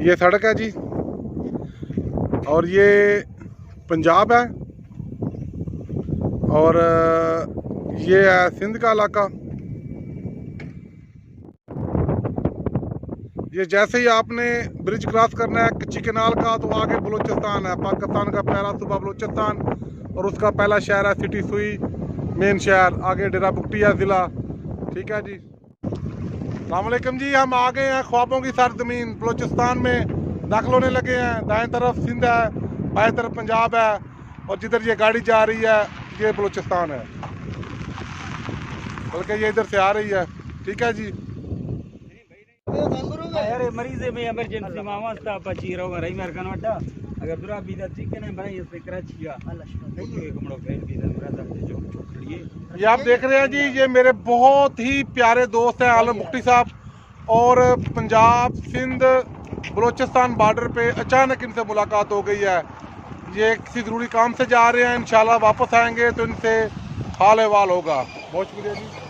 ये सड़क है जी, और ये पंजाब है, और ये है सिंध का इलाका। ये जैसे ही आपने ब्रिज क्रॉस करना है कच्ची कैनाल का, तो आगे बलूचिस्तान है, पाकिस्तान का पहला सूबा बलूचिस्तान, और उसका पहला शहर है सिटी सुई, मेन शहर। आगे डेरा बुगटिया ज़िला। ठीक है जी। अस्सलामुअलैकुम जी, हम आ गए हैं ख्वाबों की सरजमीन बलूचिस्तान में, दाखिल होने लगे हैं। दाएं तरफ सिंध है, बाएं तरफ पंजाब है, और जिधर ये गाड़ी जा रही है ये बलूचिस्तान है, बल्कि ये इधर से आ रही है। ठीक है जी। अरे मरीज में इमरजेंसी में वास्ता पची रहो रही मेरे कन वटा अगर दुरा बीदा ठीक है भाई इससे कराची का एक बड़ो फ्रेंड बीदा मेरा दर्द जो छोड़िए। ये आप देख रहे हैं जी, ये मेरे बहुत ही प्यारे दोस्त हैं आलम बुगटी साहब, और पंजाब सिंध बलूचिस्तान बॉर्डर पे अचानक इनसे मुलाकात हो गई है। ये किसी ज़रूरी काम से जा रहे हैं, इंशाल्लाह वापस आएंगे तो इनसे हाल अहवाल होगा। बहुत शुक्रिया जी।